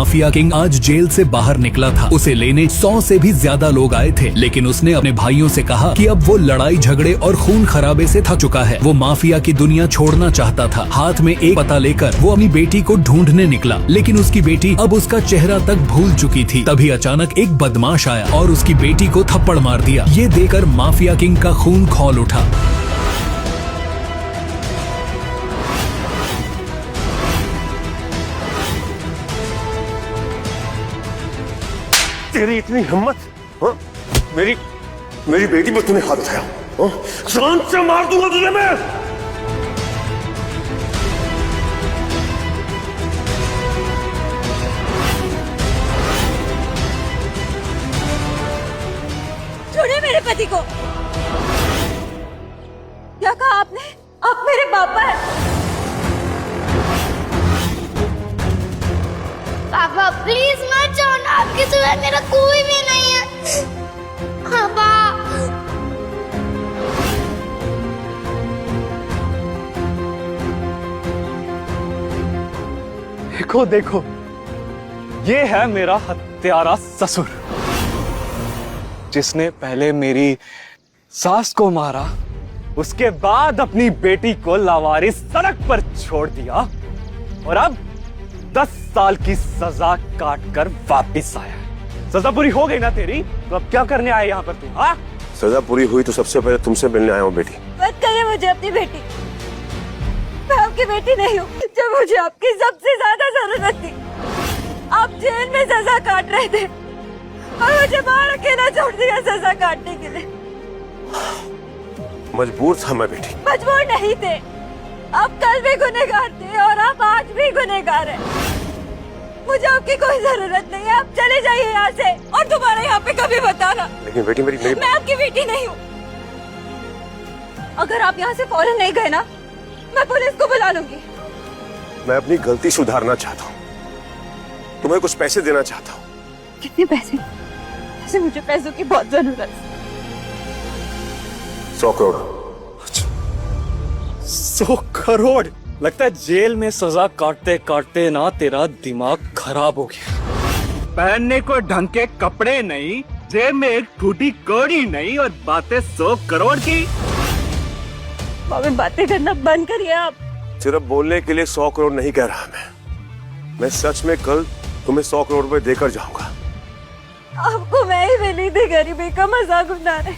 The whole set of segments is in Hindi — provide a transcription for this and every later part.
माफिया किंग आज जेल से बाहर निकला था। उसे लेने 100 से भी ज्यादा लोग आए थे, लेकिन उसने अपने भाइयों से कहा कि अब वो लड़ाई झगड़े और खून खराबे से थक चुका है। वो माफिया की दुनिया छोड़ना चाहता था। हाथ में एक पता लेकर वो अपनी बेटी को ढूंढने निकला, लेकिन उसकी बेटी अब उसका चेहरा तक भूल चुकी थी। तभी अचानक एक बदमाश आया और उसकी बेटी को थप्पड़ मार दिया। ये देखकर माफिया किंग का खून खौल उठा। तेरी इतनी हिम्मत, हाँ? मेरी बेटी पर तूने हाथ उठाया, हाँ? जान से मार दूंगा तुझे मैं। छोड़िए मेरे पति को। क्या कहा आपने? आप मेरे पापा हैं। पापा प्लीज मत जाओ ना, आपके सिवा मेरा कोई भी नहीं है। पापा देखो देखो, ये है मेरा हत्यारा ससुर, जिसने पहले मेरी सास को मारा, उसके बाद अपनी बेटी को लावारिस सड़क पर छोड़ दिया और अब 10 साल की सजा काट कर वापिस आया। सजा पूरी हो गई ना तेरी, तो अब क्या करने आए यहाँ पर तू? हाँ, सजा पूरी हुई तो सबसे पहले तुमसे मिलने आया हूँ बेटी। मत करिए मुझे अपनी बेटी। मैं आपकी बेटी नहीं हूँ। जब मुझे आपकी सबसे ज्यादा जरूरत थी, आप जेल में सजा काट रहे थे और मुझे बाहर अकेला छोड़ दिया सजा काटने के लिए। मजबूर था मैं बेटी। मजबूर नहीं थे, आप कल भी गुनहगार थे और आप आज भी गुनहगार हैं। मुझे आपकी कोई जरूरत नहीं है, आप चले जाइए यहाँ से और दोबारा यहाँ पे कभी मत आना। लेकिन बेटी मेरी मैं आपकी बेटी नहीं हूँ। अगर आप यहाँ से फौरन नहीं गए ना, मैं पुलिस को बुला लूंगी। मैं अपनी गलती सुधारना चाहता हूँ, तुम्हें कुछ पैसे देना चाहता हूँ। कितने पैसे? जैसे मुझे पैसों की बहुत जरूरत है। 100 करोड़। 100 करोड़? लगता है जेल में सजा काटते काटते ना तेरा दिमाग खराब हो गया। पहनने को ढंग के कपड़े नहीं, जेब में एक टूटी कौड़ी नहीं और बातें 100 करोड़ की। बाबे बातें करना बंद करिए आप। सिर्फ बोलने के लिए 100 करोड़ नहीं कह रहा मैं सच में कल तुम्हें 100 करोड़ रुपए देकर जाऊंगा। आपको मैं ही मिली थी गरीबी का मजाक उड़ा रहे।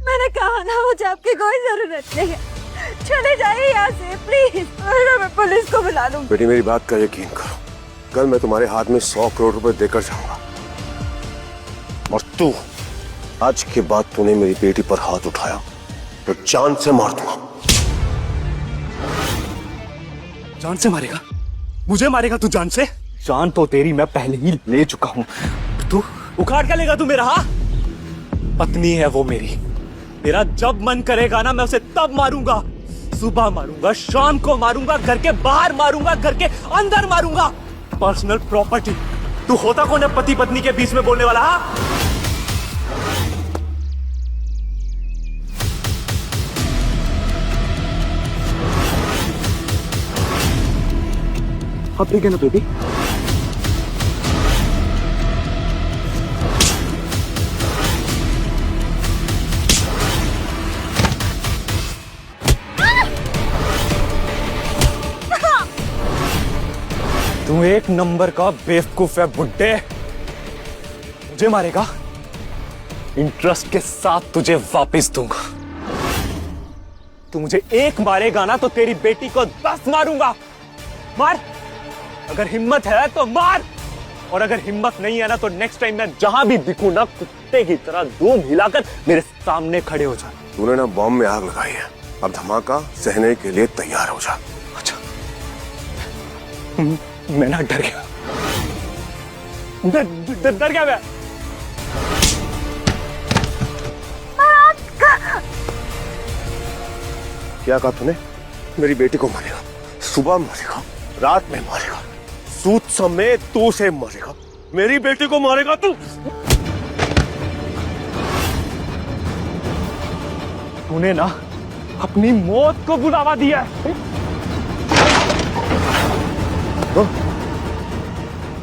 मैंने कहा ना मुझे आपकी कोई जरूरत नहीं है। चले जाइए यहाँ से प्लीज, वरना मैं पुलिस को बुला लूंगी। बेटी मेरी बात का यकीन करो, कल मैं तुम्हारे हाथ में 100 करोड़ रुपए देकर जाऊंगा और तू आज के बाद तूने मेरी बेटी पर हाथ उठाया तो जान से मार दूंगा। जान से मारेगा? मुझे मारेगा तू जान से? जान तो तेरी मैं पहले ही ले चुका हूँ। तू उखाड़ क्या लेगा तू मेरा? हाँ, पत्नी है वो मेरी। मेरा जब मन करेगा ना मैं उसे तब मारूंगा। सुबह मारूंगा, शाम को मारूंगा, घर के बाहर मारूंगा, घर के अंदर मारूंगा। Personal property. तू होता कौन है पति पत्नी के बीच में बोलने वाला? हाँ, अब ठीक है ना बेबी? तू एक नंबर का बेवकूफ है बुड्ढे। मुझे मारेगा? इंटरेस्ट के साथ तुझे वापस दूंगा। तू मुझे एक मारेगा ना तो तेरी बेटी को 10 मारूंगा। मार, अगर हिम्मत है तो मार, और अगर हिम्मत नहीं है ना तो नेक्स्ट टाइम मैं जहां भी दिखूं ना कुत्ते की तरह धूम हिलाकर मेरे सामने खड़े हो जा। तूने ना बॉम्ब में आग लगाई है, अब धमाका सहने के लिए तैयार हो जा। अच्छा, मैं ना डर गया। डर गया मैं। क्या कहा तूने? मेरी बेटी को मारेगा, सुबह मारेगा, रात में मारेगा, सूद समेत तू उसे मारेगा, मेरी बेटी को मारेगा तू? तूने ना अपनी मौत को बुलावा दिया है।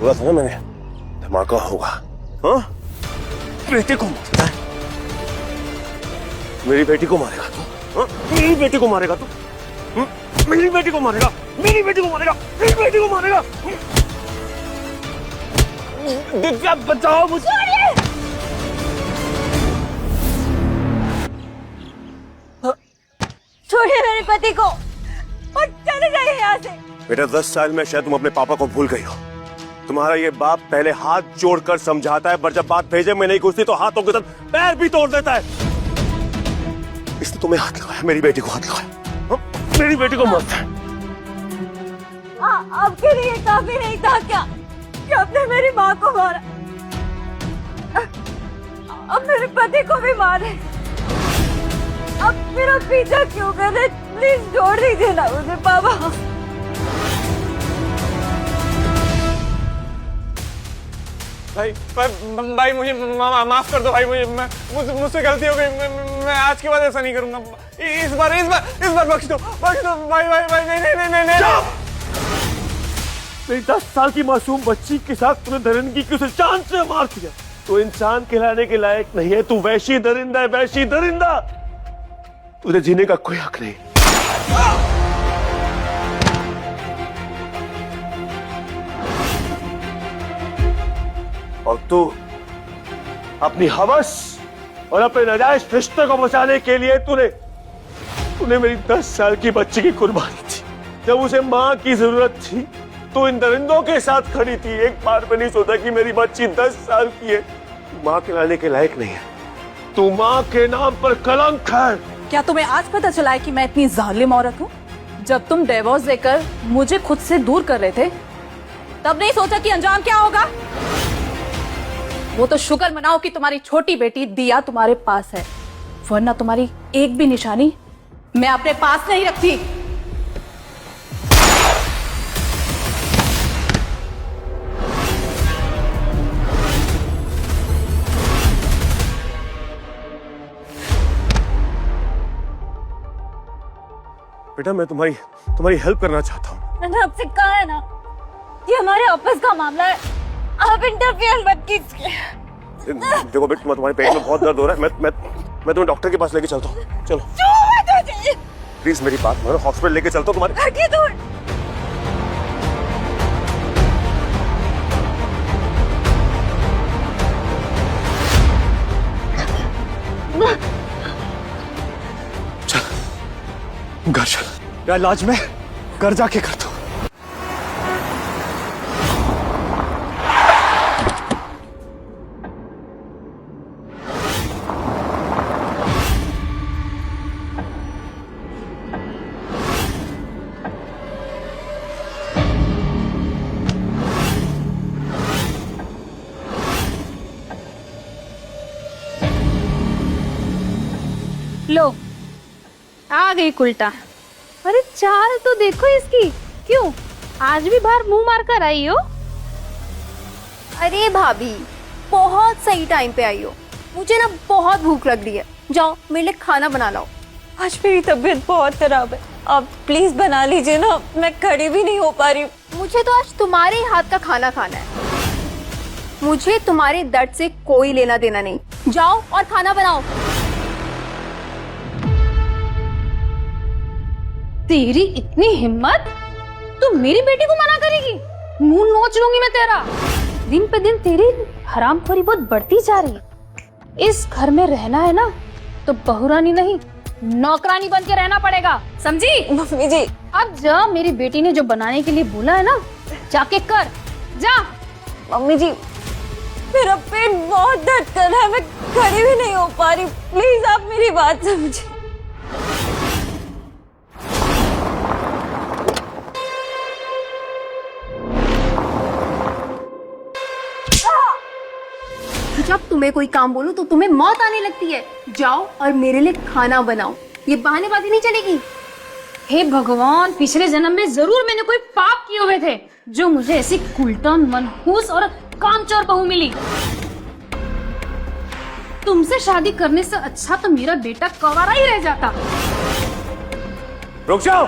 बोला था ना मैंने, धमाका होगा। हाँ, बेटे को मारता है, मेरी बेटी को मारेगा तू? हाँ? मेरी बेटी को मारेगा तू? मेरी बेटी को मारेगा, मेरी बेटी को मारेगा, मेरी बेटी को मारेगा। दिव्या बचाओ मुझे। छोड़िए मेरे पति को और चले जाइए यहाँ से। बेटा 10 साल में शायद तुम अपने पापा को भूल गई हो। तुम्हारा ये बाप पहले हाथ जोड़कर समझाता है, पर जब बात भेजे में नहीं घुसती तो हाथों के साथ पैर भी तोड़ देता है। इसने तुम्हें हाथ लगाया, मेरी बेटी को हाथ लगाया, मेरी बेटी को मारता है। आपके लिए काफी नहीं था क्या कि आपने मेरी माँ को मारा? अब मेरे पति को भी मारे। अब मेरा पीछा क्यों कर रहे? प्लीज छोड़ दीजिए ना मुझे पापा। भाई मुझे माफ कर दो भाई, मुझसे गलती हो गई। मैं आज के बाद ऐसा नहीं करूंगा। इस बार बख्श दो भाई। नहीं। मेरी 10 साल की मासूम बच्ची के साथ तुमने दरिंदगी की, उसे जान से मार दिया। तो इंसान कहलाने के लायक नहीं है, तू वैशी दरिंदा है, वैशी दरिंदा। तुझे जीने का कोई हक नहीं। और तू अपनी हवस और अपने नाजायज रिश्ते को बचाने के लिए तूने मेरी 10 साल की बच्ची की कुर्बानी दी। जब उसे मां की जरूरत थी तो इन दरिंदों के साथ खड़ी थी। एक बार भी नहीं सोचा कि मेरी बच्ची 10 साल की है। तू मां कहलाने के लायक नहीं है, तू मां के नाम पर कलंक है। क्या तुम्हें आज पता चला है कि मैं इतनी जालिम औरत हूँ? जब तुम डिवोर्स देकर मुझे खुद से दूर कर रहे थे तब नहीं सोचा कि अंजाम क्या होगा? वो तो शुक्र मनाओ कि तुम्हारी छोटी बेटी दिया तुम्हारे पास है, वरना तुम्हारी एक भी निशानी मैं अपने पास नहीं रखती। बेटा मैं तुम्हारी हेल्प करना चाहता हूँ। मैंने आपसे कहा है ना, ये हमारे ऑफिस का मामला है, आप इंटरफेयर मत कीजिए। देखो बेटा, तुम्हारे पेट में बहुत दर्द हो रहा है, मैं तुम्हें डॉक्टर के पास लेके चलता हूँ। चलो प्लीज मेरी बात मानो, हॉस्पिटल लेके चलता हूँ तुम्हारे। हटिए दूर। घर चल, या इलाज में घर जाके कर दो। लो आ गई उल्टा। अरे चाल तो देखो इसकी, क्यों आज भी बाहर मुंह मार कर आई हो? अरे भाभी बहुत सही टाइम पे आई हो, मुझे ना बहुत भूख लग रही है। जाओ मेरे लिए खाना बना लाओ। आज मेरी तबीयत बहुत खराब है, आप प्लीज बना लीजिए ना, मैं खड़ी भी नहीं हो पा रही। मुझे तो आज तुम्हारे ही हाथ का खाना खाना है। मुझे तुम्हारे दर्द से कोई लेना देना नहीं। जाओ और खाना बनाओ। तेरी इतनी हिम्मत, तू मेरी बेटी को मना करेगी? मुंह नोच लूंगी मैं तेरा। दिन पे दिन तेरी हरामखोरी बहुत बढ़ती जा रही है। इस घर में रहना है ना तो बहुरानी नहीं, नौकरानी बन के रहना पड़ेगा, समझी? मम्मी जी। अब जा, मेरी बेटी ने जो बनाने के लिए बोला है ना, जाके कर जा। मम्मी जी मेरा पेट बहुत दर्द कर रहा है, मैं खड़ी भी नहीं हो पा रही, प्लीज आप मेरी बात समझिए। जब तुम्हें कोई काम बोलूं तो तुम्हें मौत आने लगती है। जाओ और मेरे लिए खाना बनाओ, ये बहानेबाजी नहीं चलेगी। हे भगवान, पिछले जन्म में जरूर मैंने कोई पाप किए हुए थे जो मुझे ऐसी उल्टा मनहूस और कामचोर बहू मिली। तुमसे शादी करने से अच्छा तो मेरा बेटा कंवारा ही रह जाता। रुक जाओ।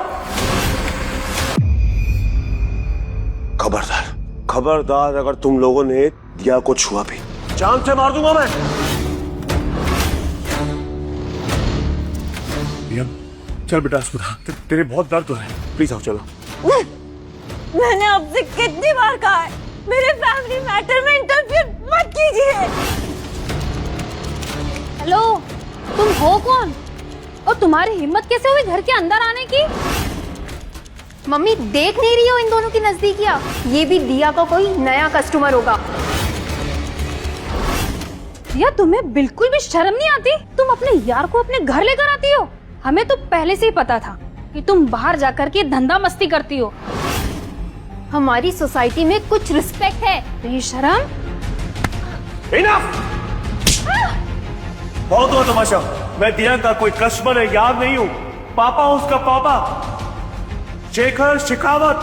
खबरदार खबरदार अगर तुम लोगों ने दिया को छुआ भी, जान से मार दूंगा मैं। दिया चल बेटा अस्पताल, तेरे बहुत दर्द हो रहा है, प्लीज आओ चलो। मैंने आपसे कितनी बार कहा है, मेरे फैमिली मैटर में इंटरफियर मत कीजिए। हेलो, तुम हो कौन और तुम्हारी हिम्मत कैसे हुई घर के अंदर आने की? मम्मी देख नहीं रही हो इन दोनों की नजदीकियां? ये भी दिया का कोई नया कस्टमर होगा। या तुम्हें बिल्कुल भी शर्म नहीं आती? तुम अपने यार को अपने घर लेकर आती हो। हमें तो पहले से ही पता था कि तुम बाहर जाकर के धंधा मस्ती करती हो। हमारी सोसाइटी में कुछ रिस्पेक्ट है। बेशरम। इनफ! बहुत हुआ तमाशा। मैं दिया का कोई कस्टमर है, याद नहीं हूँ। पापा हूँ उसका पापा, शेखर शेखावत।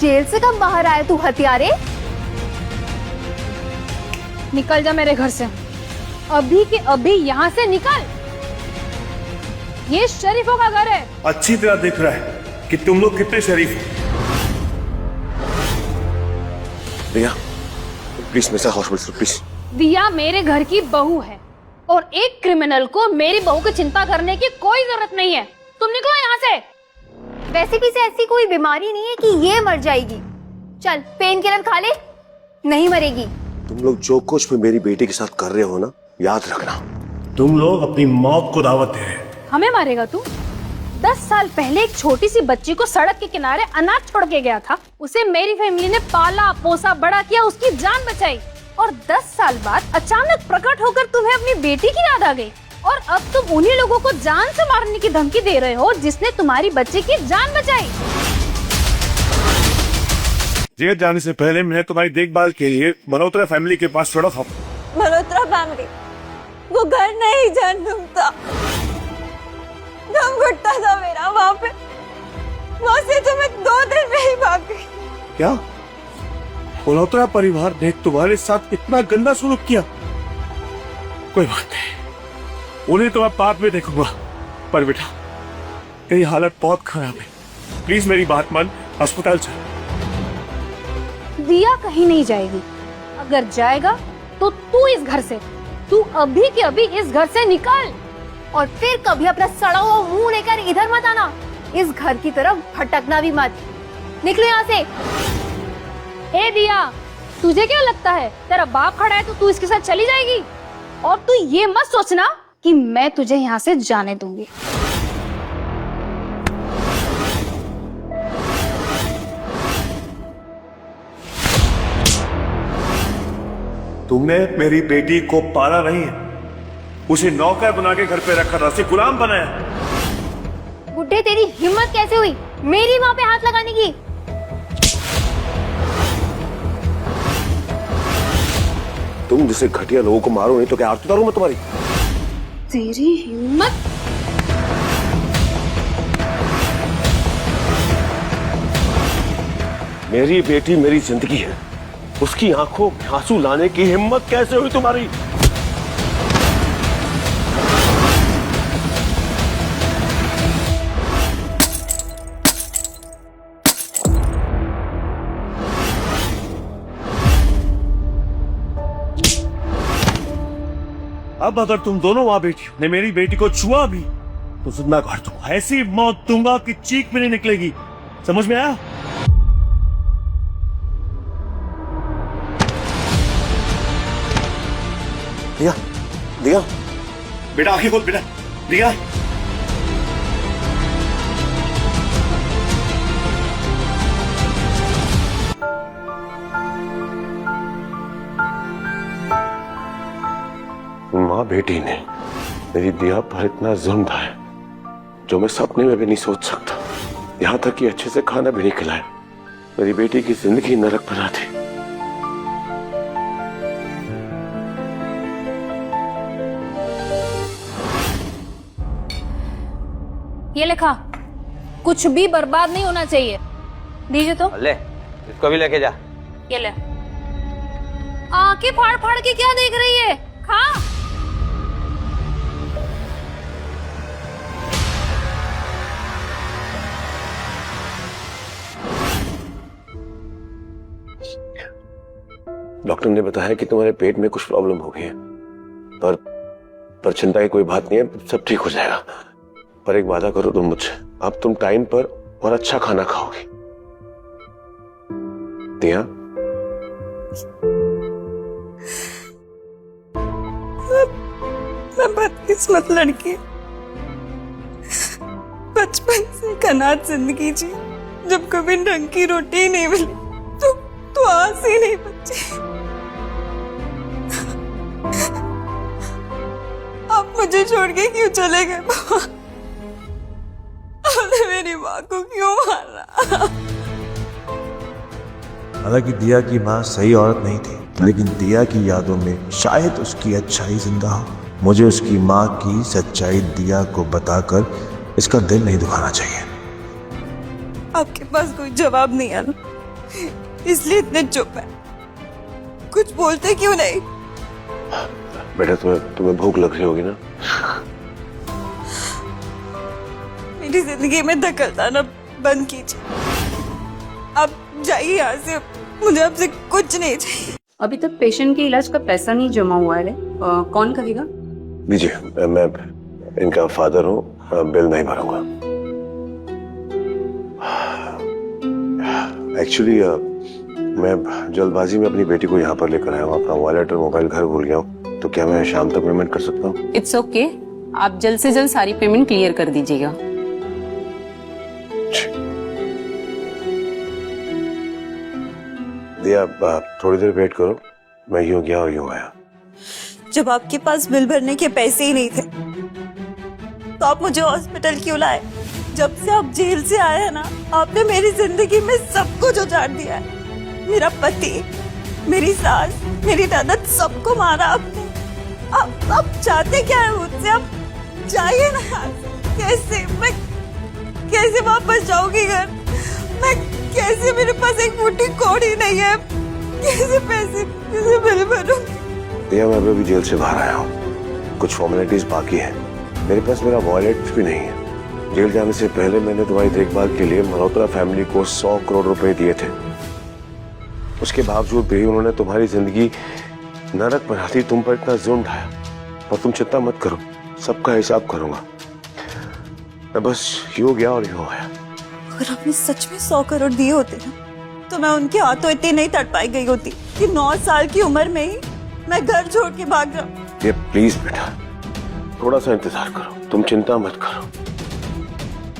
जेल से कब बाहर आए तू हत्यारे? निकल जा मेरे घर से, अभी के अभी यहाँ से निकल। ये शरीफों का घर है। अच्छी तरह दिख रहा है कि तुम लोग कितने शरीफ हो। दिया प्लीज मेरे साथ हॉस्पिटल प्लीज। दिया मेरे घर की बहू है और एक क्रिमिनल को मेरी बहू की चिंता करने की कोई जरूरत नहीं है। तुम निकलो यहाँ से। वैसे भी से ऐसी कोई बीमारी नहीं है कि ये मर जाएगी। चल पेन किलर खा ले, नहीं मरेगी। तुम लोग जो कुछ भी मेरी बेटी के साथ कर रहे हो ना, याद रखना तुम लोग अपनी मौत को दावत दे रहे हैं। हमें मारेगा तू? 10 साल पहले एक छोटी सी बच्ची को सड़क के किनारे अनाथ छोड़ के गया था। उसे मेरी फैमिली ने पाला पोसा बड़ा किया, उसकी जान बचाई। और 10 साल बाद अचानक प्रकट होकर तुम्हें अपनी बेटी की याद आ गई और अब तुम उन्हीं लोगों को जान से मारने की धमकी दे रहे हो जिसने तुम्हारी बच्ची की जान बचाई। जेल जाने से पहले मैंने तुम्हारी देखभाल के लिए मल्होत्रा फैमिली के पास छोड़ा था। मल्होत्रा फैमिली वो घर नहीं जन्म था, दम घुटता था मेरा वहाँ पे। वहाँ से तो मैं 2 दिन में ही भाग गई। क्या मल्होत्रा परिवार ने तुम्हारे साथ इतना गंदा सलूक किया? कोई बात नहीं, उन्हें तो मैं बाद में देखूंगा। पर बेटा तेरी हालत बहुत खराब है, प्लीज मेरी बात मान, अस्पताल चल। दिया कहीं नहीं जाएगी। अगर जाएगा तो तू इस घर से, तू अभी के अभी इस घर से निकल। और फिर कभी अपना सड़ा हुआ मुंह लेकर इधर मत आना। इस घर की तरफ भटकना भी मत। निकलो यहाँ से। ए दिया, तुझे क्या लगता है तेरा बाप खड़ा है तो तू इसके साथ चली जाएगी? और तू ये मत सोचना कि मैं तुझे यहाँ से जाने दूंगी। तुमने मेरी बेटी को पाला नहीं है, उसे नौकर बना के घर पे रखा था, उसे गुलाम बनाया। बुड्ढे तेरी हिम्मत कैसे हुई मेरी माँ पे हाथ लगाने की? तुम जिसे घटिया लोगों को मारो नहीं तो क्या आरती उतारूं मैं तुम्हारी? तेरी हिम्मत? मेरी बेटी मेरी जिंदगी है, उसकी आंखों में आंसू लाने की हिम्मत कैसे हुई तुम्हारी? अब अगर तुम दोनों माँ बेटी ने मेरी बेटी को छुआ भी तो जिंदा काट दूंगा, ऐसी मौत दूंगा कि चीख भी नहीं निकलेगी। समझ में आया? दिया, दिया, बेटा आंखें खोल बेटा। दिया, माँ बेटी ने मेरी दिया पर इतना जुल्म ढाया जो मैं सपने में भी नहीं सोच सकता। यहाँ तक कि अच्छे से खाना भी नहीं खिलाया, मेरी बेटी की जिंदगी नरक बना दी। ये लिखा, कुछ भी बर्बाद नहीं होना चाहिए। दीजिए तो। ले, इसको भी लेके जा। ये ले। आंखें फाड़ फाड़ के क्या देख रही है? खा। डॉक्टर ने बताया कि तुम्हारे पेट में कुछ प्रॉब्लम हो गई है, पर चिंता की कोई बात नहीं है, सब ठीक हो जाएगा। पर एक वादा करो तुम मुझसे, अब तुम टाइम पर और अच्छा खाना खाओगी। दिया, मैं बदकिस्मत लड़की, बचपन से एक अनाथ जिंदगी जी, जब कभी ढंग की रोटी ही नहीं मिली तो आस ही नहीं बची। आप मुझे छोड़ के क्यों चले गए? आपने मेरी माँ को क्यों मारा? हालांकि दिया की माँ सही औरत नहीं थी, लेकिन दिया की यादों में शायद उसकी अच्छाई जिंदा हो। मुझे उसकी माँ की सच्चाई दिया को बताकर इसका दिल नहीं दुखाना चाहिए। आपके पास कोई जवाब नहीं है ना, इसलिए इतने चुप है, कुछ बोलते क्यों नहीं? बेटा तुम्हें भूख लग रही होगी ना? मेरी जिंदगी में दखलदाना बंद कीजिए। आप जाइए यहाँ से, मुझे आपसे कुछ नहीं चाहिए। अभी तक पेशेंट के इलाज का पैसा नहीं जमा हुआ है, कौन करेगा? दीजिए, मैं इनका फादर हूँ, बिल नहीं भरूंगा। एक्चुअली मैं जल्दबाजी में अपनी बेटी को यहाँ पर लेकर आया हूँ, अपना वॉलेट और मोबाइल घर भूल गया हूँ, तो क्या मैं शाम तक पेमेंट कर सकता हूँ? इट्स ओके, आप जल्द से जल्द सारी पेमेंट क्लियर कर दीजिएगा। दिया, थोड़ी देर वेट करो, मैं यूं गया और यूं आया। जब आपके पास बिल भरने के पैसे ही नहीं थे तो आप मुझे हॉस्पिटल क्यों लाए? जब से आप जेल से आए हैं ना, आपने मेरी जिंदगी में सब कुछ उजाड़ दिया है। मेरा पति, मेरी सास, मेरी ननद, सबको मारा आपने। आप चाहते क्या है मुझसे? आप जाइए ना यहाँ से। मैं कैसे वापस जाऊंगी घर? मैं कैसे, मेरे पास एक मुट्ठी कौड़ी नहीं है, कैसे पैसे, कैसे बिल भरूंगी? दिया, मैं अभी जेल से बाहर आया हूँ, कुछ फॉर्मेलिटीज बाकी है, मेरे पास मेरा वॉलेट भी नहीं है। जेल जाने से पहले मैंने तुम्हारी देखभाल के लिए मल्होत्रा फैमिली को 100 करोड़ रुपए दिए थे। उसके बावजूद भी उन्होंने तुम्हारी जिंदगी नरक बना दी, तुम पर इतना जुल्म ढाया। पर तुम चिंता मत करो, सबका हिसाब करूंगा। मैं बस यूं गया और यूं आया। अगर आपने सच में 100 करोड़ दिए होते ना, तो मैं उनके हाथों इतनी नहीं तड़पाई गई होती कि 9 साल की उम्र में ही मैं घर छोड़ के भाग जाऊं। ये प्लीज बेटा, थोड़ा सा इंतजार करो, तुम चिंता मत करो।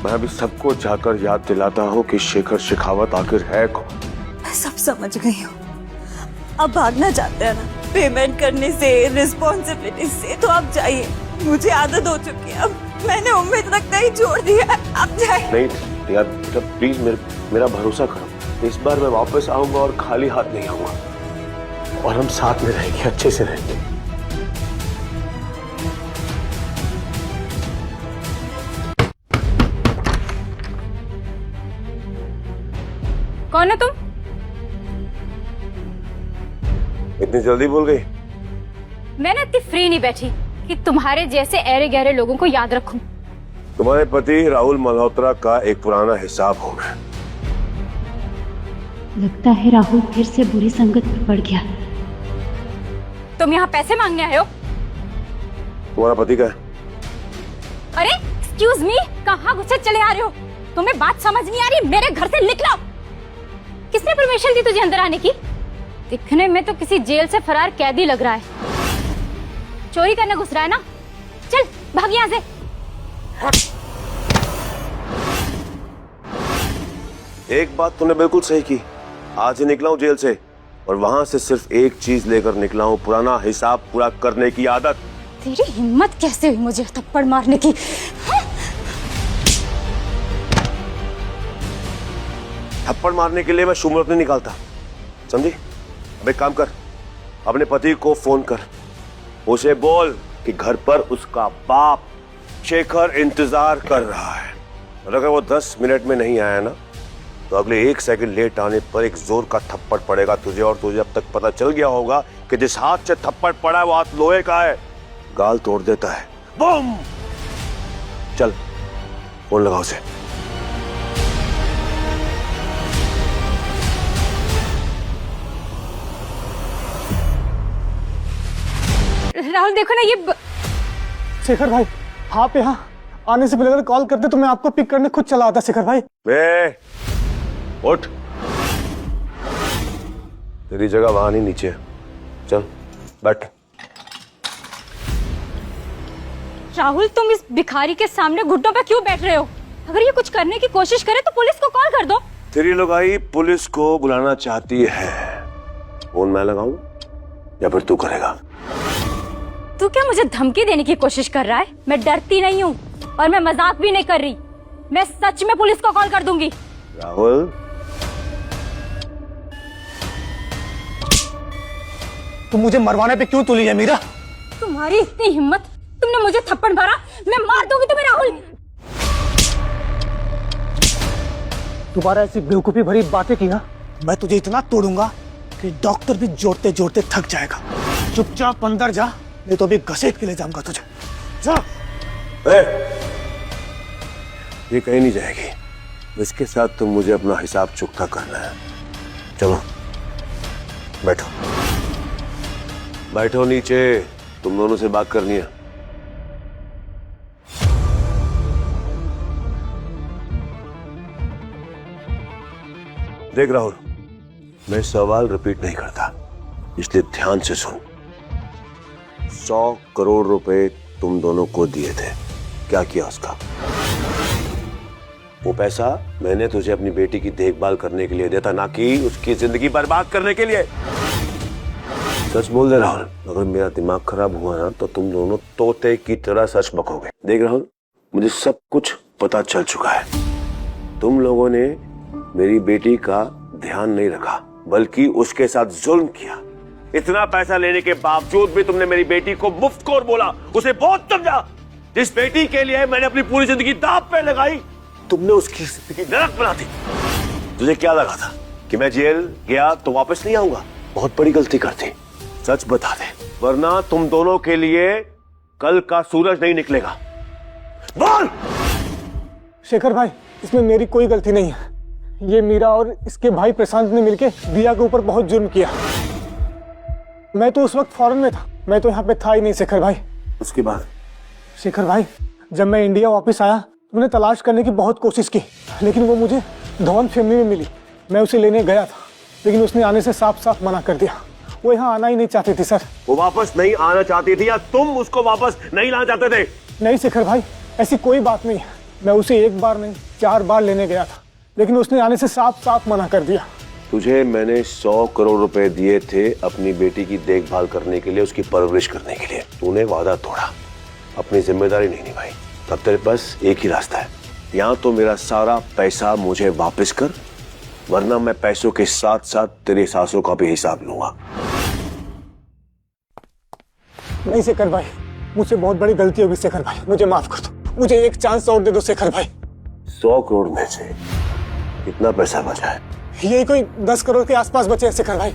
मैं अभी सबको जाकर याद दिलाता हूँ कि शेखर शेखावत आखिर है कौन। मैं सब समझ गई हूँ। आप भागना चाहते हैं ना, पेमेंट करने से, रिस्पॉन्सिबिलिटी से, तो आप जाइए, मुझे आदत हो चुकी है। अब मैंने उम्मीद रखना ही छोड़ दिया है, आप जाइए। नहीं यार, प्लीज मेरा भरोसा करो, इस बार मैं वापस आऊंगा और खाली हाथ नहीं आऊंगा, और हम साथ में रहेंगे, अच्छे से रहेंगे। कौन है तुम? इतनी जल्दी बोल गई? मैंने इतनी फ्री नहीं बैठी कि तुम्हारे जैसे ऐरे गहरे लोगों को याद रखूं। तुम्हारे पति राहुल मल्होत्रा का एक पुराना हिसाब हूं मैं। लगता है राहुल फिर से बुरी संगत में पड़ गया। तुम यहाँ पैसे मांगने आए हो? तुम्हारा पति का है? अरे एक्सक्यूज मी, कहाँ घुसे चले आ रहे हो? तुम्हें बात समझ नहीं आ रही? मेरे घर से निकलो। किसने परमिशन दी तुझे अंदर आने की? दिखने में तो किसी जेल से फरार कैदी लग रहा है। चोरी करने घुस रहा है ना? चल भाग यहाँ से। एक बात तूने बिल्कुल सही की, आज ही निकला हूं जेल से, और वहां से सिर्फ एक चीज लेकर निकला हूं, पुराना हिसाब पूरा करने की आदत। तेरी हिम्मत कैसे हुई मुझे थप्पड़ मारने की? थप्पड़ मारने के लिए मैं शुमरत नहीं निकालता, समझी? अब एक काम कर, अपने पति को फोन कर, उसे बोल कि घर पर उसका बाप शेखर इंतजार कर रहा है, और अगर वो 10 मिनट में नहीं आया ना, तो अगले 1 सेकंड लेट आने पर एक जोर का थप्पड़ पड़ेगा तुझे, और तुझे अब तक पता चल गया होगा कि जिस हाथ से थप्पड़ पड़ा है वो हाथ लोहे का है, गाल तोड़ देता है। बूम! चल फोन लगाओ उसे। राहुल देखो ना ये शेखर भाई, आप यहाँ आने से पहले अगर कॉल करते तो मैं आपको पिक करने खुद चला आता। शेखर भाई उठ, तेरी जगह वहां नहीं, नीचे। चल बैठ। राहुल, तुम इस भिखारी के सामने घुटनों पे क्यों बैठ रहे हो? अगर ये कुछ करने की कोशिश करे तो पुलिस को कॉल कर दो। तेरी लुगाई पुलिस को बुलाना चाहती है, फोन मैं लगाऊं या फिर तू करेगा? तू क्या मुझे धमकी देने की कोशिश कर रहा है? मैं डरती नहीं हूँ और मैं मजाक भी नहीं कर रही। मैं सच में पुलिस को कॉल कर दूंगी। राहुल, तुम मुझे मरवाने पे क्यों तुली है मीरा? तुम्हारी इतनी हिम्मत, तुमने मुझे थप्पड़ मारा, मैं मार दूंगी तुम्हें। राहुल, दोबारा ऐसी बेवकूफी भरी बातें की ना, मैं तुझे इतना तोड़ूंगा कि डॉक्टर भी जोड़ते जोड़ते थक जाएगा। चुपचाप अंदर जा, नहीं तो अभी घसीट के ले जाऊंगा तुझे। जा। ये कहीं नहीं जाएगी, इसके साथ तो मुझे अपना हिसाब चुकता करना है। चलो बैठो, बैठो नीचे, तुम दोनों से बात करनी है। देख राहुल, मैं सवाल रिपीट नहीं करता, इसलिए ध्यान से सुन। 100 करोड़ रुपए तुम दोनों को दिए थे, क्या किया उसका? वो पैसा मैंने तुझे अपनी बेटी की देखभाल करने के लिए दिया था, ना कि उसकी जिंदगी बर्बाद करने के लिए। सच बोल दे राहुल, अगर मेरा दिमाग खराब हुआ ना तो तुम दोनों तोते की तरह सच बकोगे। देख राहुल, मुझे सब कुछ पता चल चुका है। तुम लोगों ने मेरी बेटी का ध्यान नहीं रखा, बल्कि उसके साथ जुल्म किया। इतना पैसा लेने के बावजूद भी तुमने मेरी बेटी को मुफ्तखोर बोला, उसे बहुत समझा। जिस बेटी के लिए मैंने अपनी पूरी जिंदगी दांव पे लगाई, तुमने उसकी जिंदगी नरक बना दी। तुझे क्या लगा था कि मैं जेल गया तो वापस नहीं आऊंगा? बहुत बड़ी गलती करती। सच बता दे, वरना तुम दोनों के लिए कल का सूरज नहीं निकलेगा। बोल। शेखर भाई, इसमें मेरी कोई गलती नहीं है। ये मीरा और इसके भाई प्रशांत ने मिलकर दिया के ऊपर बहुत जुल्म किया। मैं तो उस वक्त फॉरेन में था, मैं तो यहाँ पे था ही नहीं शेखर भाई। उसके बाद? शेखर भाई, जब मैं इंडिया वापस आया तो मैंने तलाश करने की बहुत कोशिश की, लेकिन वो मुझे धवन फैमिली में मिली। मैं उसे लेने गया था, लेकिन उसने आने से साफ साफ मना कर दिया। वो यहाँ आना ही नहीं चाहती थी सर। वो वापस नहीं आना चाहती थी या तुम उसको वापस नहीं लाना चाहते थे? नहीं शेखर भाई, ऐसी कोई बात नहीं है। मैं उसे एक बार नहीं 4 बार लेने गया था, लेकिन उसने आने से साफ साफ मना कर दिया। तुझे मैंने 100 करोड़ रुपए दिए थे अपनी बेटी की देखभाल करने के लिए, उसकी परवरिश करने के लिए। तूने वादा तोड़ा, अपनी जिम्मेदारी नहीं निभाई। तब तेरे पास एक ही रास्ता है, या तो मेरा सारा पैसा मुझे वापस कर, वरना मैं पैसों के साथ साथ तेरे सांसों का भी हिसाब लूंगा। नहीं शेखर भाई, मुझसे बहुत बड़ी गलती होगी शेखर भाई, मुझे माफ कर दो। मुझे एक चांस और दे दो शेखर भाई। 100 करोड़ में से कितना पैसा बचा है? यही कोई 10 करोड़ के आसपास बचे हैं शेखर भाई।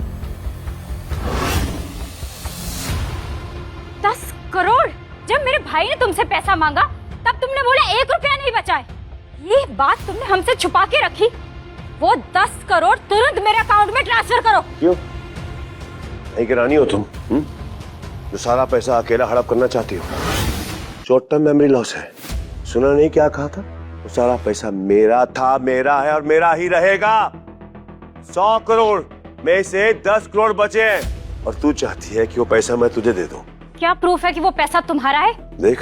10 करोड़? जब मेरे भाई ने तुमसे पैसा मांगा तब तुमने बोला 1 रुपया नहीं बचा है। ये बात तुमने हमसे छुपा के रखी। वो 10 करोड़ तुरंत मेरे अकाउंट में ट्रांसफर करो। क्यों? नहीं गिरानी हो तुम? जो सारा पैसा अकेला हड़प करना चाहती हो? शॉर्ट टर्म मेमोरी लॉस है। सुना नहीं क्या कहा था? वो सारा पैसा मेरा था, मेरा है और मेरा ही रहेगा। 100 करोड़ में से 10 करोड़ बचे हैं और तू चाहती है कि वो पैसा मैं तुझे दे दूं। क्या प्रूफ है कि वो पैसा तुम्हारा है? देख,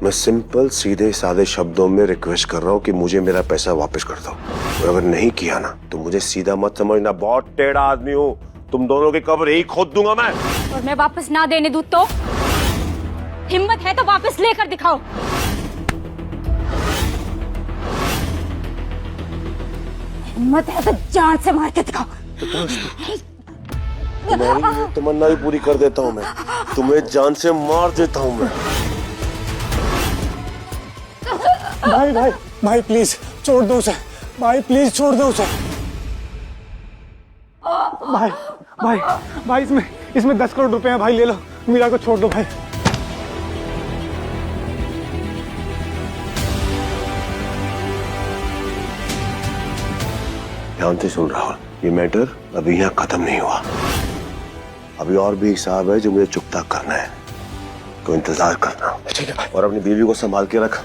मैं सिंपल सीधे सादे शब्दों में रिक्वेस्ट कर रहा हूँ कि मुझे मेरा पैसा वापस कर दो। और अगर नहीं किया ना तो मुझे सीधा मत समझना, बहुत टेढ़ा आदमी हूँ। तुम दोनों की कब्र यही खोद दूंगा मैं। और मैं वापस ना देने दूं तो? हिम्मत है तो वापस लेकर दिखाओ। हिम्मत है तो जान से मार के दिखाओ। तुम्हारी ये तमन्ना भी पूरी कर देता हूँ मैं, तुम्हें जान से मार देता हूँ मैं। भाई भाई भाई प्लीज छोड़ दो उसे, भाई प्लीज छोड़ दो उसे। भाई भाई भाई इसमें 10 करोड़ रुपए हैं भाई, ले लो, मीरा को छोड़ दो भाई। ध्यान से सुन राहुल, ये मैटर अभी यहाँ खत्म नहीं हुआ। अभी और भी हिसाब है जो मुझे चुकता करना है। तो इंतजार करना। ठीक है भाई। और अपनी बीवी को संभाल के रख।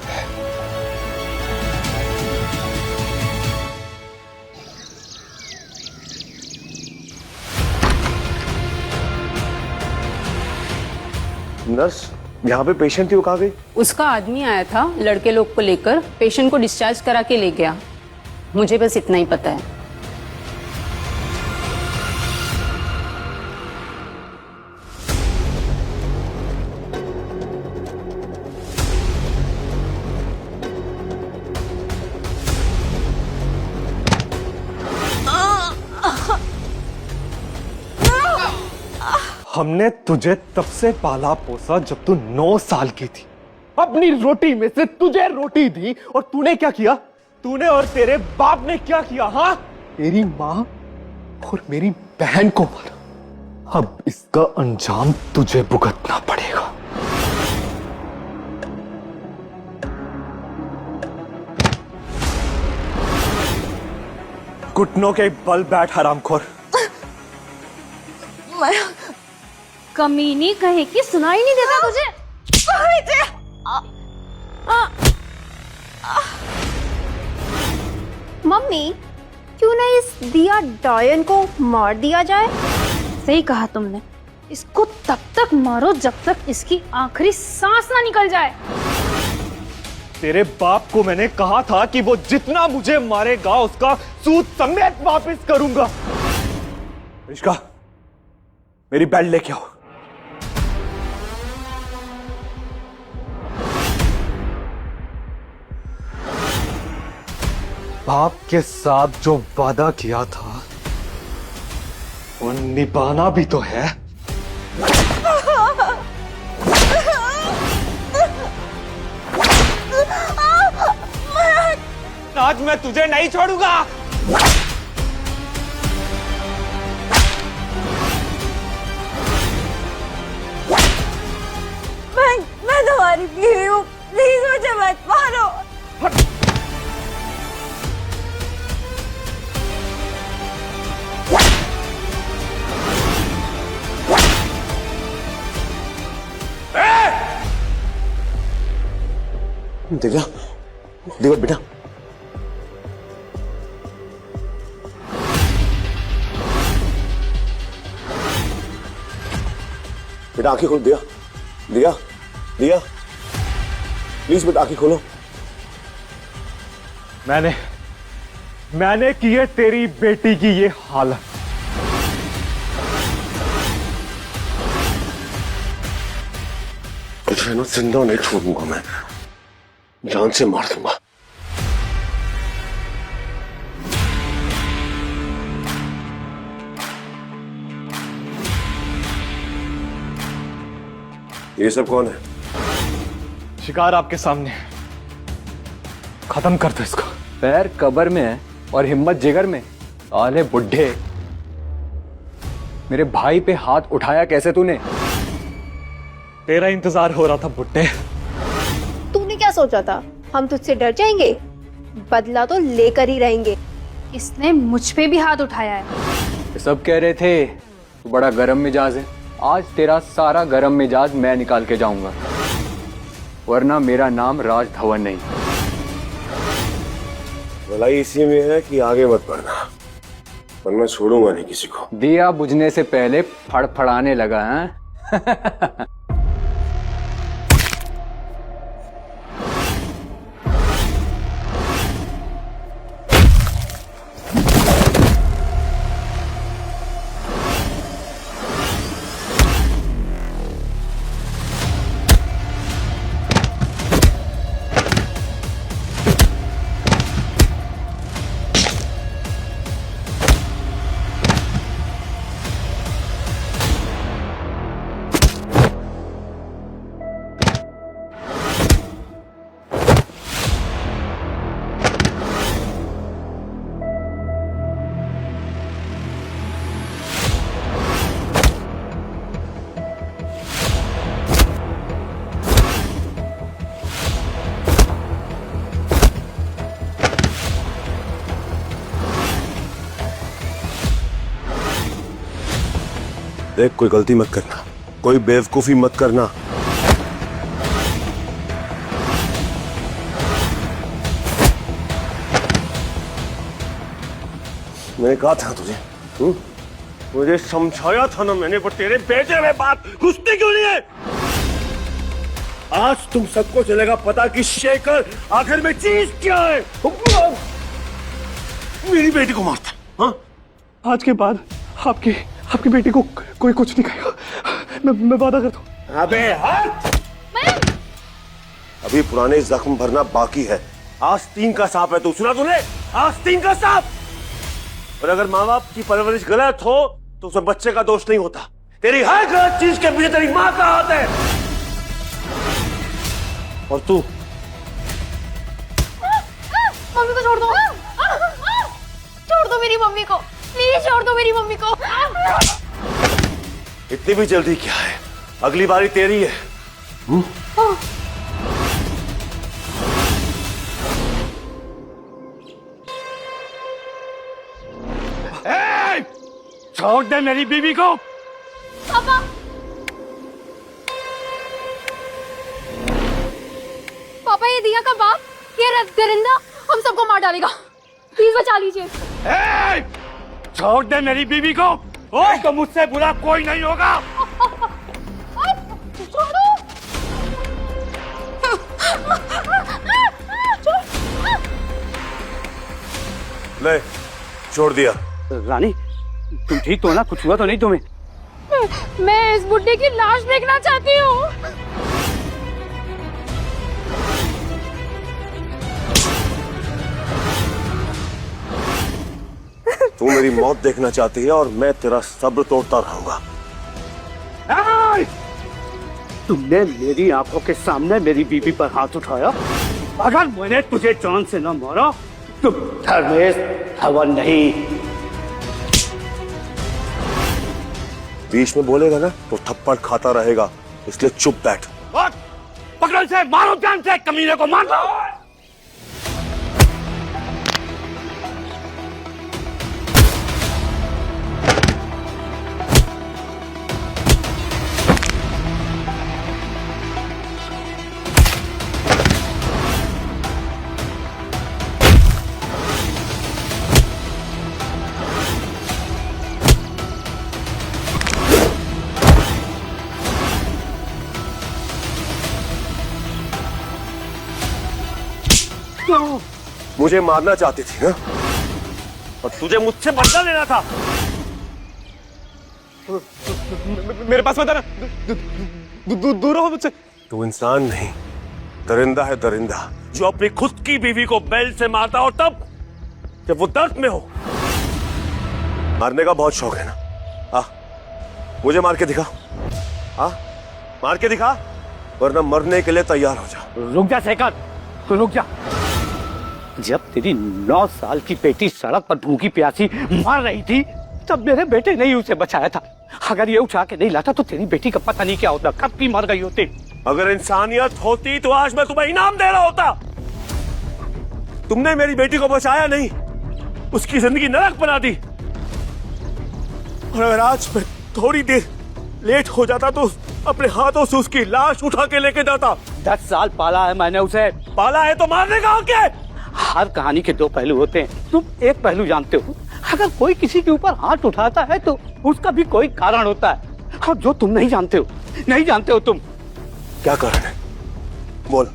नर्स, यहाँ पे पेशेंट थी, वो कहाँ गई? उसका आदमी आया था लड़के लोग को लेकर, पेशेंट को डिस्चार्ज करा के ले गया। मुझे बस इतना ही पता है। हमने तुझे तब से पाला पोसा जब तू 9 साल की थी। अपनी रोटी में से तुझे रोटी दी और तूने क्या किया? तूने और तेरे बाप ने क्या किया? हाँ, तेरी माँ और मेरी बहन को मारा। अब इसका अंजाम तुझे भुगतना पड़ेगा। घुटनों के बल बैठ हरामखोर। कमीनी कहे कि सुनाई नहीं देता तुझे? मम्मी, क्यों ना इस दिया डायन को मार दिया जाए? सही कहा तुमने। इसको तब तक मारो जब तक इसकी आखिरी सांस ना निकल जाए। तेरे बाप को मैंने कहा था कि वो जितना मुझे मारेगा उसका सूद समेत वापस करूंगा। रिश्का, मेरी बेल्ट लेके आओ। बाप के साथ जो वादा किया था वो निभाना भी तो है। आज मैं तुझे नहीं छोड़ूंगा। मैं तुम्हारी बीवी हूँ, प्लीज मुझे मत मारो। दिव्या, दिव्या बेटा, बेटा आंखें खोल। दिया, दिया, दिया, प्लीज बेटा आंखें खोलो। मैंने की है तेरी बेटी की ये हालत। तुझे ना जिंदा नहीं छोड़ूंगा मैं, जान से मार दूंगा। ये सब कौन है? शिकार आपके सामने है, खत्म कर दो इसको। पैर कब्र में है और हिम्मत जिगर में। आले बुढ़े, मेरे भाई पे हाथ उठाया कैसे तूने? तेरा इंतजार हो रहा था बुढ़े। तूने क्या सोचा था हम तुझसे डर जाएंगे? बदला तो लेकर ही रहेंगे। इसने मुझ पे भी हाथ उठाया है। सब कह रहे थे तू बड़ा गरम मिजाज है। आज तेरा सारा गरम मिजाज मैं निकाल के जाऊंगा, वरना मेरा नाम राज धवन नहीं। भलाई इसी में है कि आगे मत बढ़ना, पर मैं छोड़ूंगा नहीं किसी को। दिया बुझने से पहले फड़फड़ाने लगा है। देख, कोई गलती मत करना, कोई बेवकूफी मत करना। मैंने कहा था तुझे, मुझे समझाया था ना मैंने, पर तेरे बेटे में बात घुसती क्यों नहीं है? आज तुम सबको चलेगा पता कि शेखर आखिर में चीज क्या है। मेरी बेटी को मारता है, हाँ? आज के बाद आपकी बेटी को कोई कुछ नहीं कहेगा, मैं वादा करता हूँ। अबे हट! अभी पुराने जख्म भरना बाकी है। आस्तीन का सांप है तू, सुना तूने? आस्तीन का सांप। और अगर माँ बाप की परवरिश गलत हो तो उसमें बच्चे का दोष नहीं होता। तेरी हर गलत चीज के पीछे तेरी माँ का हाथ है। और तू मम्मी को छोड़ दो, छोड़ दो मेरी मम्मी को, प्लीज छोड़ दो मेरी मम्मी को। इतनी भी जल्दी क्या है, अगली बारी तेरी है। छोड़ दे मेरी बीवी को। पापा, पापा ये दिया का बाप, ये दरिंदा हम सबको मार डालेगा, प्लीज बचा लीजिए। छोड़ दे मेरी बीवी को, ओए तो मुझसे बुरा कोई नहीं होगा। छोड़ो। ले, छोड़ दिया। रानी तुम ठीक तो ना? कुछ हुआ तो नहीं तुम्हें? मैं इस बुड्ढे की लाश देखना चाहती हूँ। तू मेरी मौत देखना चाहती है और मैं तेरा सब्र तोड़ता रहूंगा। तुमने मेरी आंखों के सामने मेरी बीवी पर हाथ उठाया। अगर मैंने तुझे जान से न मारा तो धर्मेश हवन नहीं। बीच में बोलेगा ना तो थप्पड़ खाता रहेगा, इसलिए चुप बैठ। पकड़ो इसे, मारो जान से, कमीने को मारो। मुझे मारना चाहती थी ना, और तुझे मुझसे बदला लेना था। मेरे पास मत आना, दूर रहो मुझसे। तू इंसान नहीं, दरिंदा है, दरिंदा जो अपनी खुद की बीवी को बेल्ट से मारता और तब जब वो दर्द में हो। मारने का बहुत शौक है ना? मुझे मार के दिखा, मार के दिखा, वरना मरने के लिए तैयार हो जा। रुक जा शेखर, तू रुक जा। जब तेरी 9 साल की बेटी सड़क पर भूखी प्यासी मर रही थी तब मेरे बेटे ने ही उसे बचाया था। अगर ये उठा के नहीं लाता तो तेरी बेटी का पता नहीं क्या होता, कब की मर गई होती। अगर इंसानियत होती तो आज मैं तुम्हें इनाम दे रहा होता। तुमने मेरी बेटी को बचाया नहीं, उसकी जिंदगी नरक बना दी। और अगर आज मैं थोड़ी देर लेट हो जाता तो अपने हाथों से उसकी लाश उठा के लेके जाता। 10 साल पाला है मैंने उसे। पाला है तो मारने का हक है। हर कहानी के 2 पहलू होते हैं, तुम एक पहलू जानते हो। अगर कोई किसी के ऊपर हाथ उठाता है तो उसका भी कोई कारण होता है, और जो तुम नहीं जानते हो, नहीं जानते हो तुम। क्या कारण है? बोल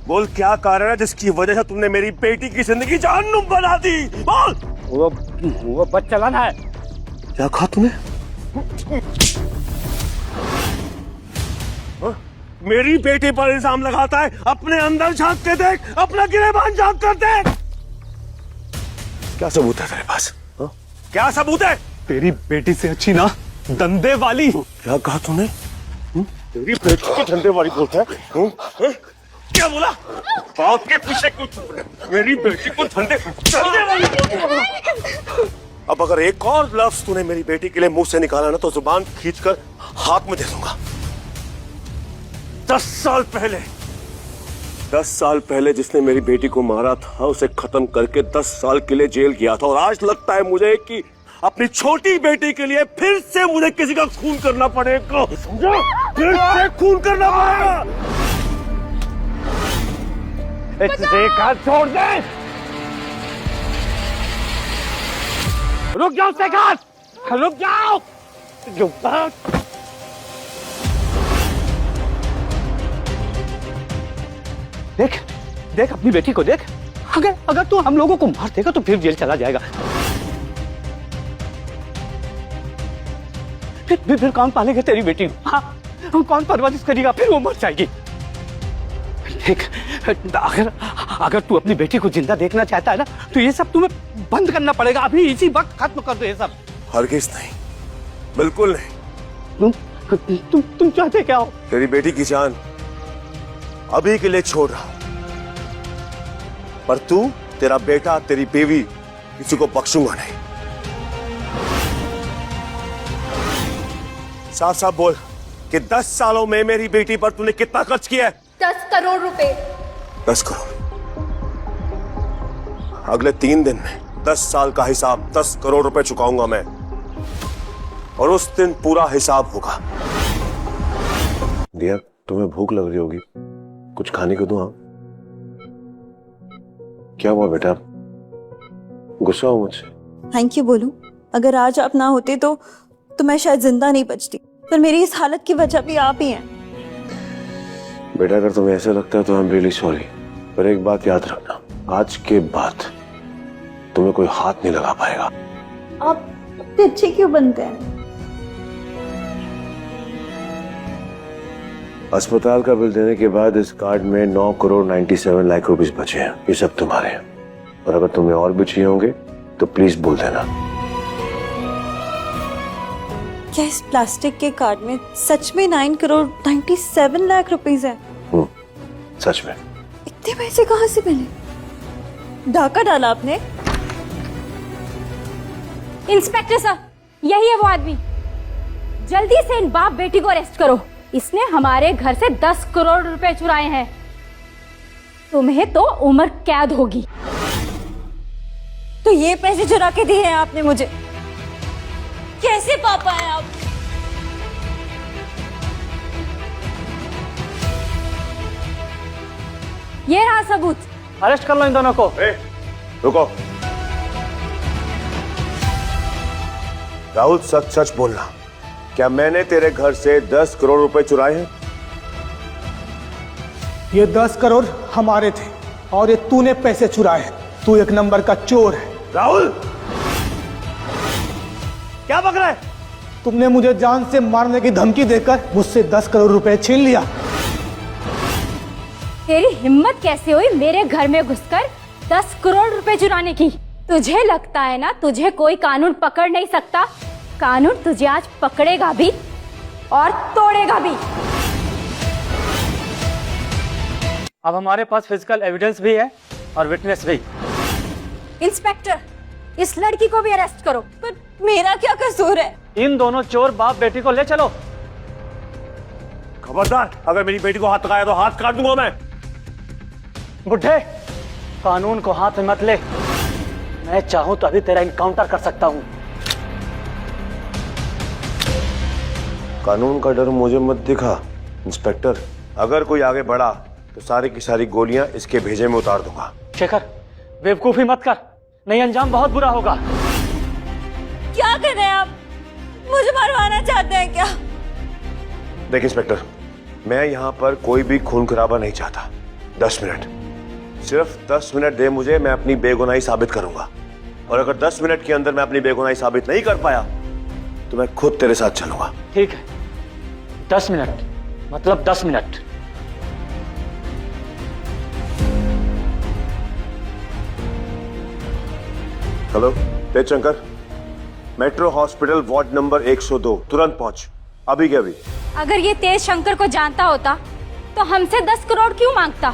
बोल, क्या कारण है जिसकी वजह से तुमने मेरी बेटी की जिंदगी जहन्नुम बना दी? बोल। वो बदचलन है। क्या कहा तूने? मेरी बेटी पर इल्जाम लगाता है। अपने अंदर झांक के देख, अपना गिरेबान झांक कर देख। क्या सबूत है तेरे पास? क्या सबूत है? तेरी बेटी से अच्छी ना धंधे वाली। क्या कहा तूने? तेरी बेटी को धंधे वाली बोलता है? क्या बोला? बाप के पीछे कुछ, मेरी बेटी को धंधे वाली बोलता है। अब अगर एक और लफ्ज तूने मेरी बेटी के लिए मुंह से निकाला ना तो जुबान खींचकर हाथ में दे दूंगा। 10 साल पहले जिसने मेरी बेटी को मारा था उसे खत्म करके 10 साल के लिए जेल गया था, और आज लगता है मुझे कि अपनी छोटी बेटी के लिए फिर से मुझे किसी का खून करना पड़ेगा। समझा? फिर से खून करना पड़ेगा। शेखर छोड़ दे। रुक जाओ शेखर, रुक जाओ, रुक जाओ। देख देख अपनी बेटी को देख, अगर अगर तू हम लोगों को मार देगा तो फिर जेल चला जाएगा। फिर कौन पालेगा तेरी बेटी को? हाँ, कौन परवरिश करेगा? फिर वो मर जाएगी। देख अगर अगर तू अपनी बेटी को जिंदा देखना चाहता है ना तो ये सब तुम्हें बंद करना पड़ेगा। अभी इसी वक्त खत्म कर दो ये सब। हरगिज नहीं, बिल्कुल नहीं। तुम चाहते क्या हो? तेरी बेटी की जान अभी के लिए छोड़ रहा हूं, पर तू, तेरा बेटा, तेरी बीवी, किसी को बख्शूंगा नहीं। साफ साफ बोल कि 10 सालों में मेरी बेटी पर तूने कितना खर्च किया है? 10 करोड़ रुपए। 10 करोड़। अगले 3 दिन में 10 साल का हिसाब 10 करोड़ रुपए चुकाऊंगा मैं, और उस दिन पूरा हिसाब होगा। दिया, तुम्हें भूख लग रही होगी, कुछ खाने को दूं? हाँ, क्या हुआ बेटा, गुस्सा हो मुझसे? थैंक यू बोलूं? अगर आज आप ना होते तो मैं शायद जिंदा नहीं बचती, पर मेरी इस हालत की वजह भी आप ही हैं। बेटा अगर तुम्हें ऐसा लगता है तो आई एम रियली सॉरी, पर एक बात याद रखना, आज के बाद तुम्हें कोई हाथ नहीं लगा पाएगा। आप इतने अच्छे क्यों बनते हैं? अस्पताल का बिल देने के बाद इस कार्ड में 9 करोड़ 97 लाख रुपए बचे हैं। ये सब तुम्हारे हैं, और अगर तुम्हें और भी चाहिए होंगे तो प्लीज बोल देना। क्या इस प्लास्टिक के कार्ड में सच में 9 करोड़ 97 लाख रुपीस है? सच में। इतने पैसे कहां से मिले? डाका डाला आपने? इंस्पेक्टर साहब, यही है वो आदमी। जल्दी से इन बाप बेटी को अरेस्ट करो। इसने हमारे घर से 10 करोड़ रुपए चुराए हैं। तुम्हें तो उम्र कैद होगी। तो ये पैसे चुरा के दिए हैं आपने मुझे? कैसे पापा हैं आप? ये रहा सबूत। अरेस्ट कर लो इन दोनों को। रुको राहुल, सच सच बोलना, क्या मैंने तेरे घर से 10 करोड़ रुपए चुराए हैं? ये 10 करोड़ हमारे थे और ये तूने पैसे चुराए हैं। तू एक नंबर का चोर है। राहुल, क्या बक रहा है? तुमने मुझे जान से मारने की धमकी देकर मुझसे 10 करोड़ रुपए छीन लिया। तेरी हिम्मत कैसे हुई मेरे घर में घुसकर 10 करोड़ रुपए चुराने की? तुझे लगता है ना तुझे कोई कानून पकड़ नहीं सकता? कानून तुझे आज पकड़ेगा भी और तोड़ेगा भी। अब हमारे पास फिजिकल एविडेंस भी है और विटनेस भी। इंस्पेक्टर, इस लड़की को भी अरेस्ट करो। पर मेरा क्या कसूर है? इन दोनों चोर बाप बेटी को ले चलो। खबरदार, अगर मेरी बेटी को हाथ लगाया तो हाथ काट दूंगा मैं। बुढ़े, कानून को हाथ में मत ले। मैं चाहूं तो अभी तेरा इनकाउंटर कर सकता हूं। कानून का डर मुझे मत दिखा इंस्पेक्टर। अगर कोई आगे बढ़ा तो सारी की सारी गोलियां इसके भेजे में उतार दूंगा। शेखर, बेवकूफी मत कर, नहीं अंजाम बहुत बुरा होगा। क्या कर रहे हैं आप? मुझे मरवाना चाहते हैं क्या? देख इंस्पेक्टर, मैं यहाँ पर कोई भी खून खराबा नहीं चाहता। 10 मिनट, सिर्फ 10 मिनट दे मुझे, मैं अपनी बेगुनाही साबित करूंगा। और अगर 10 मिनट के अंदर मैं अपनी बेगुनाही साबित नहीं कर पाया तो मैं खुद तेरे साथ चलूंगा। ठीक है, 10 मिनट मतलब 10 minute. Hello Tej Shankar, metro hospital ward number 102, तुरंत पहुंच, अभी के अभी। अगर ये तेज शंकर को जानता होता तो हमसे 10 करोड़ क्यों मांगता?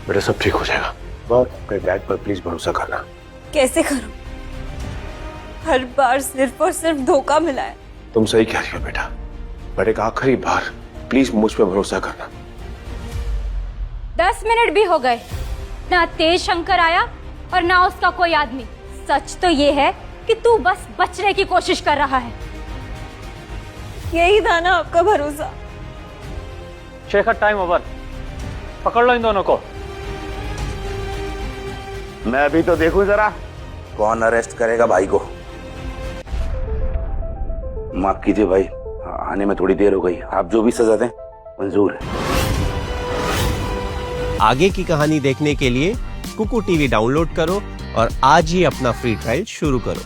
बेटा सब ठीक हो जाएगा, मेरे डैड पर प्लीज भरोसा करना। कैसे करूं? हर बार सिर्फ और सिर्फ धोखा मिला है। तुम सही कह रही हो बेटा, पर एक आखिरी बार प्लीज मुझ पर भरोसा करना। 10 मिनट भी हो गए, ना तेज शंकर आया और ना उसका कोई आदमी। सच तो ये है कि तू बस बचने की कोशिश कर रहा है। यही था ना आपका भरोसा? शेखर, टाइम ओवर, पकड़ लो इन दोनों को। मैं भी तो देखूं जरा। कौन अरेस्ट करेगा भाई को? माफ कीजिए भाई, आने में थोड़ी देर हो गई। आप जो भी सजा दें मंजूर है। आगे की कहानी देखने के लिए कुकू टीवी डाउनलोड करो और आज ही अपना फ्री ट्रायल शुरू करो।